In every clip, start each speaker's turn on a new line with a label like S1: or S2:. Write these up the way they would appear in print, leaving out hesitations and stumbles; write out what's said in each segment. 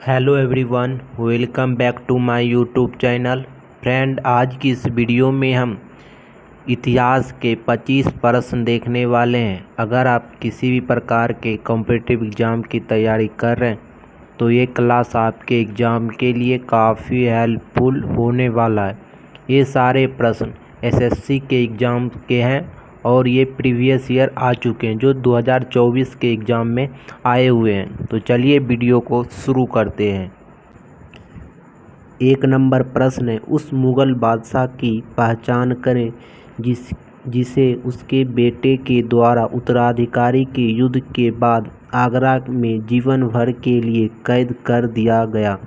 S1: Hello everyone, welcome back to my YouTube channel. Friend, आज की इस वीडियो में हम इतिहास के 25 प्रश्न देखने वाले हैं। अगर आप किसी भी प्रकार के कॉम्पिटिटिव एग्ज़ाम की तैयारी कर रहे हैं तो ये क्लास आपके एग्ज़ाम के लिए काफ़ी हेल्पफुल होने वाला है। ये सारे प्रश्न एसएससी के एग्ज़ाम के हैं और ये प्रीवियस ईयर आ चुके हैं, जो 2024 के एग्ज़ाम में आए हुए हैं। तो चलिए वीडियो को शुरू करते हैं। 1 नंबर प्रश्न है, उस मुग़ल बादशाह की पहचान करें जिसे उसके बेटे के द्वारा उत्तराधिकारी के युद्ध के बाद आगरा में जीवन भर के लिए कैद कर दिया गया।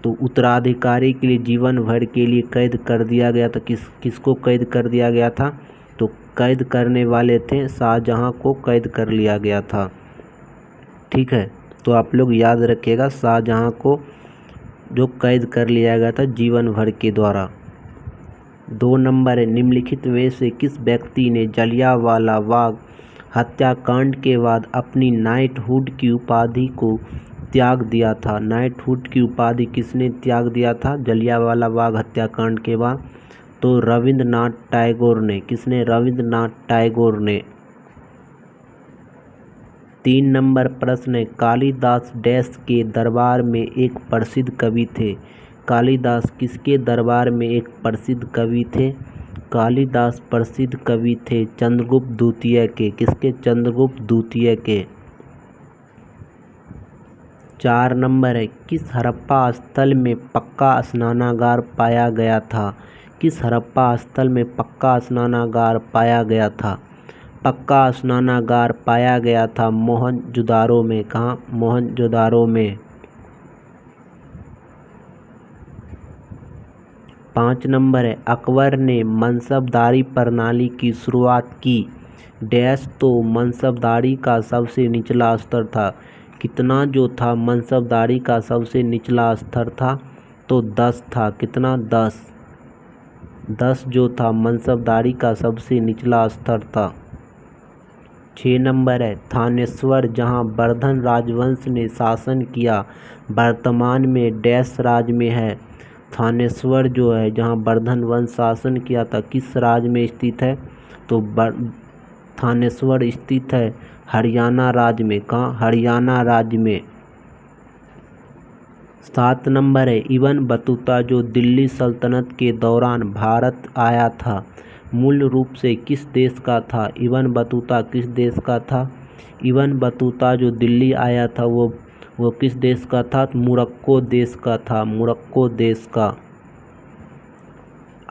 S1: तो उत्तराधिकारी के लिए जीवन भर के लिए कैद कर दिया गया था। किसको कैद कर दिया गया था? तो कैद करने वाले थे शाहजहां को कैद कर लिया गया था। ठीक है, तो आप लोग याद रखिएगा, शाहजहां को जो कैद कर लिया गया था जीवन भर के द्वारा। 2 नंबर है, निम्नलिखित में से किस व्यक्ति ने जलियांवाला बाग हत्याकांड के बाद अपनी नाइटहुड की उपाधि को त्याग दिया था? नाइटहुड की उपाधि किसने त्याग दिया था जलियांवाला बाग हत्याकांड के बाद? तो रविंद्रनाथ टैगोर ने। किसने? रविंद्रनाथ टैगोर ने। 3 नंबर प्रश्न है, कालिदास डैश के दरबार में एक प्रसिद्ध कवि थे? कालिदास किसके दरबार में एक प्रसिद्ध कवि थे? कालिदास प्रसिद्ध कवि थे चंद्रगुप्त द्वितीय के। किसके? चंद्रगुप्त द्वितीय के। 4 नंबर है, किस हड़प्पा स्थल में पक्का स्नानागार पाया गया था? किस हड़प्पा स्थल में पक्का स्नानागार पाया गया था? पक्का स्नानागार पाया गया था मोहनजोदारो में। कहाँ? मोहनजोदारो में। 5 नंबर है, अकबर ने मनसबदारी प्रणाली की शुरुआत की डैश। तो मनसबदारी का सबसे निचला स्तर था। कितना जो था मनसबदारी का सबसे निचला स्तर था? तो 10 था। कितना? 10 जो था मनसबदारी का सबसे निचला स्तर था। 6 नंबर है, थानेश्वर जहां वर्धन राजवंश ने शासन किया वर्तमान में डैश राज्य में है? थानेश्वर जो है जहां वर्धन वंश शासन किया था किस राज्य में स्थित है? तो थानेश्वर स्थित है हरियाणा राज्य में। कहाँ? हरियाणा राज्य में। 7 नंबर है, इब्न बतूता जो दिल्ली सल्तनत के दौरान भारत आया था मूल रूप से किस देश का था? इब्न बतूता किस देश का था? इब्न बतूता जो दिल्ली आया था वो किस देश का था? मोरक्को देश का था। मोरक्को देश का।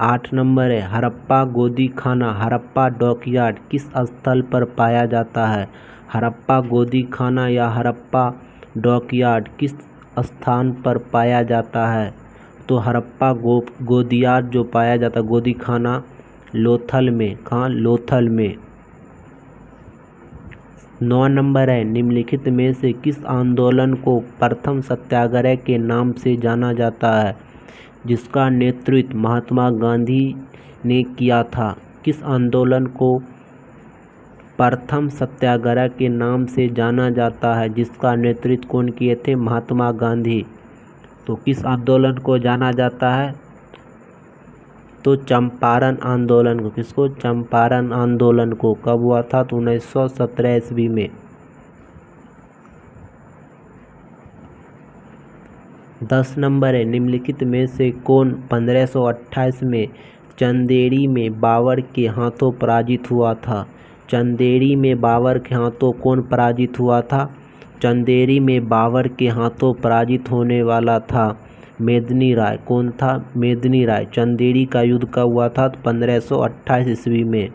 S1: 8 नंबर है, हड़प्पा गोदी खाना हड़प्पा डॉकयार्ड किस स्थल पर पाया जाता है? हड़प्पा गोदी खाना या हड़प्पा डॉकयार्ड किस स्थान पर पाया जाता है? तो हड़प्पा गोदियार्ड जो पाया जाता गोदी खाना लोथल में। कहाँ? लोथल में। 9 नंबर है, निम्नलिखित में से किस आंदोलन को प्रथम सत्याग्रह के नाम से जाना जाता है जिसका नेतृत्व महात्मा गांधी ने किया था? किस आंदोलन को प्रथम सत्याग्रह के नाम से जाना जाता है जिसका नेतृत्व कौन किए थे? महात्मा गांधी। तो किस आंदोलन को जाना जाता है? तो चंपारण आंदोलन को। किसको? चंपारण आंदोलन को। कब हुआ था? तो 1917 ईस्वी में। 10 नंबर है, निम्नलिखित में से कौन 1528 में चंदेरी में बाबर के हाथों पराजित हुआ था? चंदेरी में बाबर के हाथों कौन पराजित हुआ था? चंदेरी में बाबर के हाथों पराजित होने वाला था मेदिनी राय। कौन था? मेदिनी राय। चंदेरी का युद्ध कब हुआ था? 1528 ईस्वी में।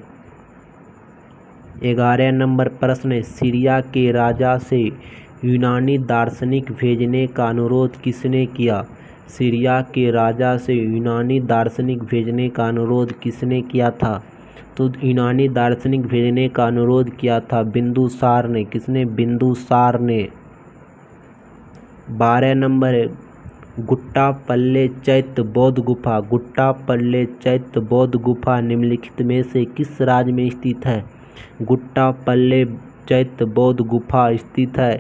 S1: 11 नंबर प्रश्न है, सीरिया के राजा से यूनानी दार्शनिक भेजने का अनुरोध किसने किया? सीरिया के राजा से यूनानी दार्शनिक भेजने का अनुरोध किसने किया था? तो यूनानी दार्शनिक भेजने का अनुरोध किया था बिंदुसार ने। किसने? बिंदुसार ने। 12 नंबर है, गुट्टापल्ले चैत्य बौद्ध गुफा। गुट्टापल्ले चैत्य बौद्ध गुफा निम्नलिखित में से किस राज्य में स्थित है? गुट्टापल्ले चैत्य बौद्ध गुफा स्थित है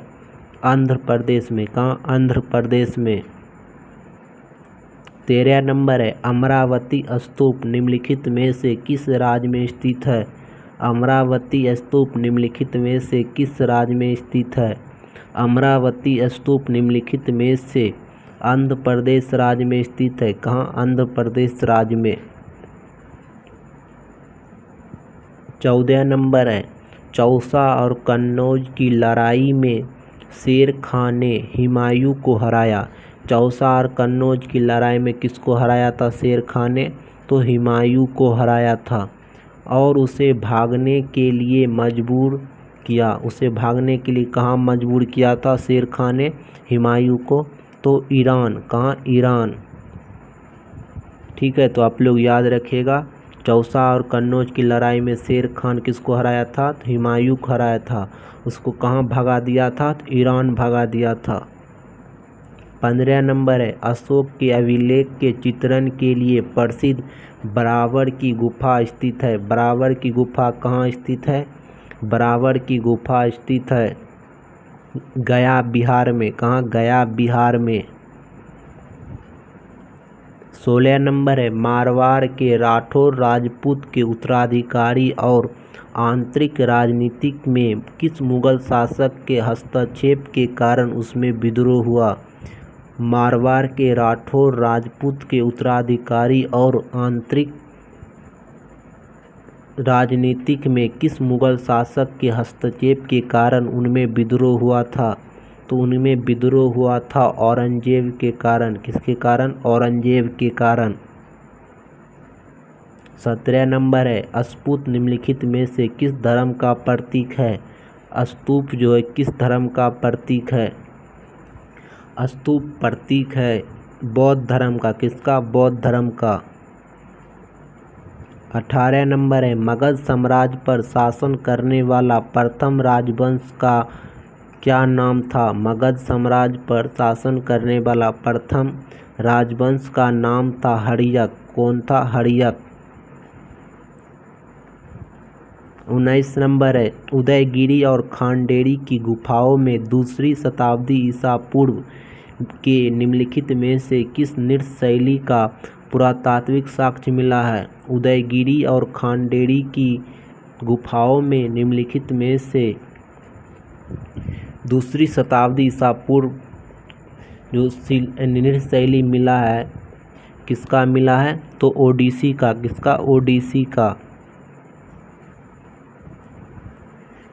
S1: आंध्र प्रदेश में। कहाँ? आंध्र प्रदेश में। 13 नंबर है अमरावती स्तूप निम्नलिखित में से किस राज्य में स्थित है? अमरावती स्तूप निम्नलिखित में से किस राज्य में स्थित है? अमरावती स्तूप निम्नलिखित में से आंध्र प्रदेश राज्य में स्थित है। कहाँ? आंध्र प्रदेश राज्य में। 14 नंबर है चौसा और कन्नौज की लड़ाई में शेर खान ने हुमायूं को हराया। चौसा और कन्नौज की लड़ाई में किसको हराया था शेर खान ने? तो हुमायूं को हराया था और उसे भागने के लिए मजबूर किया। उसे भागने के लिए कहाँ मजबूर किया था शेर खान ने हुमायूं को? तो ईरान। कहाँ? ईरान। ठीक है, तो आप लोग याद रखिएगा चौसा और कन्नौज की लड़ाई में शेर खान किसको हराया था? तो हुमायूं को हराया था। उसको कहाँ भगा दिया था? तो ईरान भगा दिया था। 15 नंबर है अशोक के अभिलेख के चित्रण के लिए प्रसिद्ध बराबर की गुफा स्थित है। बराबर की गुफा कहाँ स्थित है? बराबर की गुफा स्थित है गया बिहार में। कहाँ? गया बिहार में। 16 नंबर है मारवाड़ के राठौर राजपूत के उत्तराधिकारी और आंतरिक राजनीति में किस मुगल शासक के हस्तक्षेप के कारण उसमें विद्रोह हुआ? मारवाड़ के राठौर राजपूत के उत्तराधिकारी और आंतरिक राजनीतिक में किस मुगल शासक के हस्तक्षेप के कारण उनमें विद्रोह हुआ था? तो उनमें विद्रोह हुआ था औरंगजेब के कारण। किसके कारण? औरंगजेब के कारण। 17 नंबर है स्तूप निम्नलिखित में से किस धर्म का प्रतीक है? स्तूप जो है किस धर्म का प्रतीक है? स्तूप प्रतीक है बौद्ध धर्म का। किसका? बौद्ध धर्म का। 18 नंबर है मगध साम्राज्य पर शासन करने वाला प्रथम राजवंश का क्या नाम था? मगध साम्राज्य पर शासन करने वाला प्रथम राजवंश का नाम था हड़यक। कौन था? हड़यक। 19 नंबर है उदयगिरी और खांडेरी की गुफाओं में दूसरी शताब्दी ईसा पूर्व के निम्नलिखित में से किस नृत्य शैली का पुरातात्विक साक्ष्य मिला है? उदयगिरी और खांडेरी की गुफाओं में निम्नलिखित में से दूसरी शताब्दी ईसा पूर्व जो नृत्य शैली मिला है किसका मिला है? तो ओडिसी का। किसका? ओडिसी का।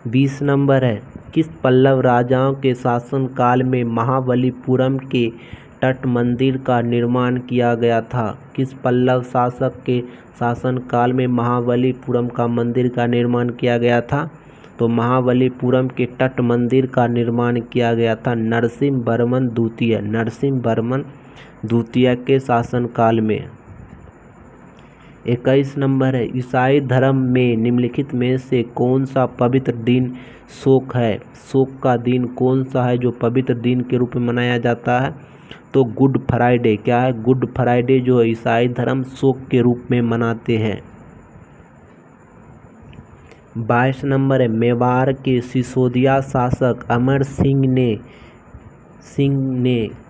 S1: 20 नंबर है किस पल्लव राजाओं के शासनकाल में महाबलीपुरम के तट मंदिर का निर्माण किया गया था? किस पल्लव शासक के शासनकाल में महाबलीपुरम का मंदिर का निर्माण किया गया था? तो महाबलीपुरम के तट मंदिर का निर्माण किया गया था नरसिंह वर्मन द्वितीय। नरसिंह वर्मन द्वितीय के शासनकाल में। 21 नंबर है ईसाई धर्म में निम्नलिखित में से कौन सा पवित्र दिन शोक है? शोक का दिन कौन सा है जो पवित्र दिन के रूप में मनाया जाता है? तो गुड फ्राइडे। क्या है? गुड फ्राइडे जो है ईसाई धर्म शोक के रूप में मनाते हैं। 22 नंबर है मेवाड़ के सिसोदिया शासक अमर सिंह ने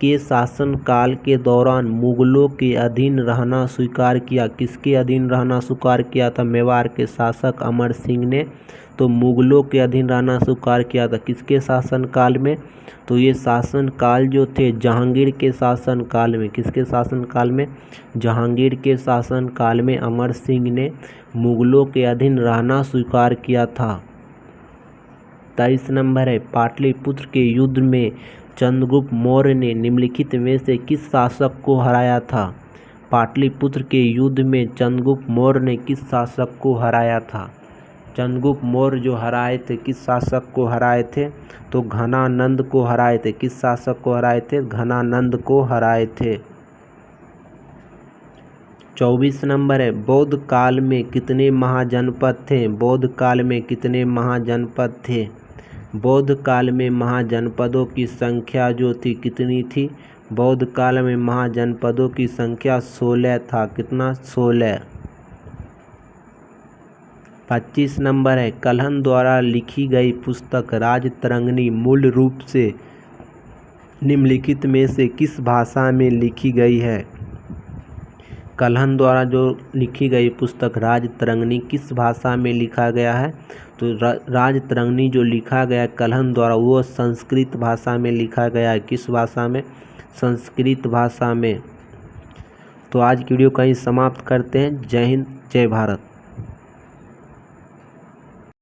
S1: के शासनकाल के दौरान मुगलों के अधीन रहना स्वीकार किया। किसके अधीन रहना स्वीकार किया था मेवाड़ के शासक अमर सिंह ने? तो मुगलों के अधीन रहना स्वीकार किया था। किसके शासनकाल में? तो ये शासनकाल जो थे जहांगीर के शासनकाल में। किसके शासनकाल में? जहांगीर के शासनकाल में अमर सिंह ने मुगलों के अधीन रहना स्वीकार किया था। 23 नंबर है पाटलिपुत्र के युद्ध में चंद्रगुप्त मौर्य ने निम्नलिखित में से किस शासक को हराया था? पाटलिपुत्र के युद्ध में चंद्रगुप्त मौर्य ने किस शासक को हराया था? चंद्रगुप्त मौर्य जो हराए थे किस शासक को हराए थे? तो घनानंद को हराए थे। किस शासक को हराए थे? घनानंद को हराए थे। 24 नंबर है बौद्ध काल में कितने महाजनपद थे? बौद्ध काल में कितने महाजनपद थे? बौद्ध काल में महाजनपदों की संख्या जो थी कितनी थी? बौद्ध काल में महाजनपदों की संख्या 16 था। कितना? 16। 25 नंबर है कल्हण द्वारा लिखी गई पुस्तक राजतरंगिणी मूल रूप से निम्नलिखित में से किस भाषा में लिखी गई है? कल्हण द्वारा जो लिखी गई पुस्तक राजतरंगिणी किस भाषा में लिखा गया है? तो राजतरंगिणी जो लिखा गया कल्हण द्वारा वो संस्कृत भाषा में लिखा गया है। किस भाषा में? संस्कृत भाषा में। तो आज की वीडियो कहीं समाप्त करते हैं। जय हिंद, जय भारत।